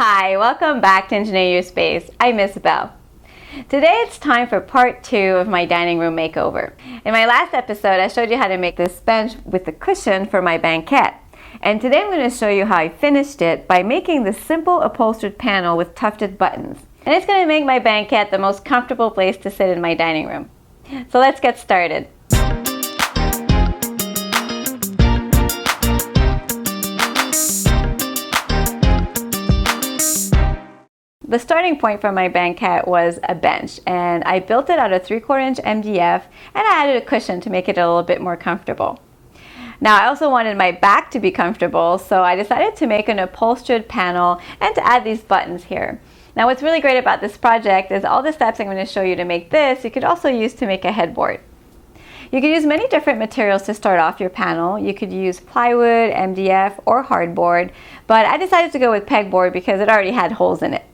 Hi, welcome back to Engineer Your Space. I'm Isabel. Today it's time for part 2 of my dining room makeover. In my last episode, I showed you how to make this bench with the cushion for my banquette. And today I'm going to show you how I finished it by making this simple upholstered panel with tufted buttons. And it's going to make my banquette the most comfortable place to sit in my dining room. So let's get started. The starting point for my banquette was a bench, and I built it out of 3/4 inch MDF, and I added a cushion to make it a little bit more comfortable. Now I also wanted my back to be comfortable, so I decided to make an upholstered panel and to add these buttons here. Now what's really great about this project is all the steps I'm going to show you to make this, you could also use to make a headboard. You could use many different materials to start off your panel. You could use plywood, MDF, or hardboard, but I decided to go with pegboard because it already had holes in it.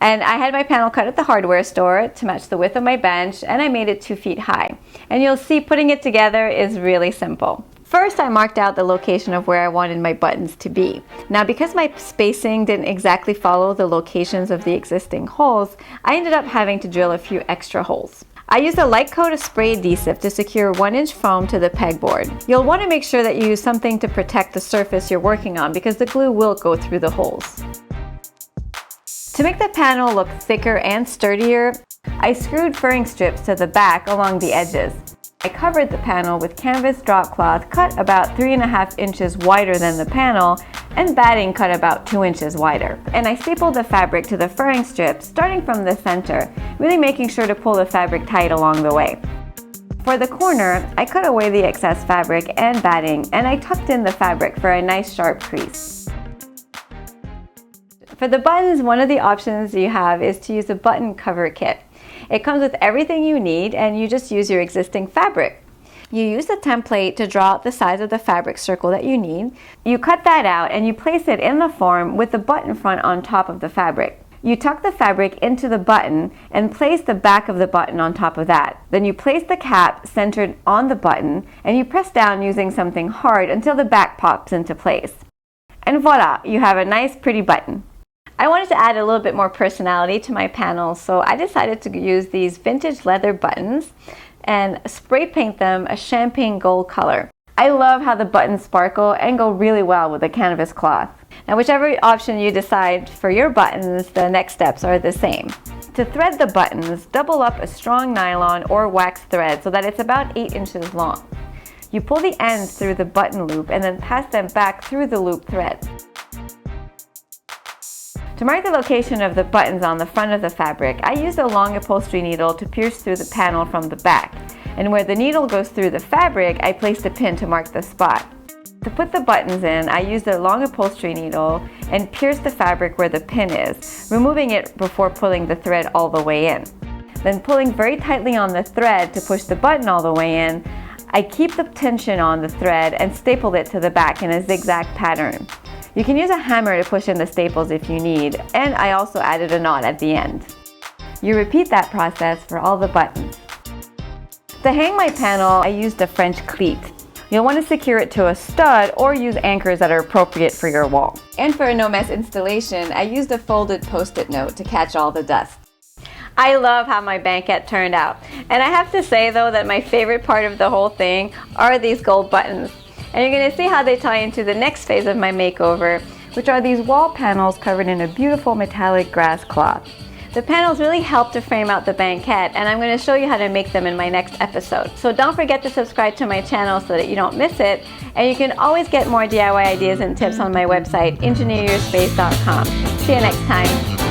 And I had my panel cut at the hardware store to match the width of my bench, and I made it 2 feet high. And you'll see putting it together is really simple. First, I marked out the location of where I wanted my buttons to be. Now, because my spacing didn't exactly follow the locations of the existing holes, I ended up having to drill a few extra holes. I used a light coat of spray adhesive to secure 1-inch foam to the pegboard. You'll want to make sure that you use something to protect the surface you're working on because the glue will go through the holes. To make the panel look thicker and sturdier, I screwed furring strips to the back along the edges. I covered the panel with canvas drop cloth cut about 3.5 inches wider than the panel and batting cut about 2 inches wider. And I stapled the fabric to the furring strips starting from the center, really making sure to pull the fabric tight along the way. For the corner, I cut away the excess fabric and batting, and I tucked in the fabric for a nice sharp crease. For the buttons, one of the options you have is to use a button cover kit. It comes with everything you need, and you just use your existing fabric. You use the template to draw out the size of the fabric circle that you need. You cut that out and you place it in the form with the button front on top of the fabric. You tuck the fabric into the button and place the back of the button on top of that. Then you place the cap centered on the button and you press down using something hard until the back pops into place. And voila, you have a nice pretty button. I wanted to add a little bit more personality to my panel, so I decided to use these vintage leather buttons and spray paint them a champagne gold color. I love how the buttons sparkle and go really well with the canvas cloth. Now, whichever option you decide for your buttons, the next steps are the same. To thread the buttons, double up a strong nylon or wax thread so that it's about 8 inches long. You pull the ends through the button loop and then pass them back through the loop thread. To mark the location of the buttons on the front of the fabric, I used a long upholstery needle to pierce through the panel from the back. And where the needle goes through the fabric, I placed a pin to mark the spot. To put the buttons in, I used a long upholstery needle and pierced the fabric where the pin is, removing it before pulling the thread all the way in. Then pulling very tightly on the thread to push the button all the way in, I keep the tension on the thread and stapled it to the back in a zigzag pattern. You can use a hammer to push in the staples if you need, and I also added a knot at the end. You repeat that process for all the buttons. To hang my panel, I used a French cleat. You'll want to secure it to a stud or use anchors that are appropriate for your wall. And for a no-mess installation, I used a folded Post-it note to catch all the dust. I love how my banquette turned out. And I have to say though that my favorite part of the whole thing are these gold buttons. And you're going to see how they tie into the next phase of my makeover, which are these wall panels covered in a beautiful metallic grass cloth. The panels really help to frame out the banquette, and I'm going to show you how to make them in my next episode. So don't forget to subscribe to my channel so that you don't miss it, and you can always get more DIY ideas and tips on my website, engineeryourspace.com. See you next time.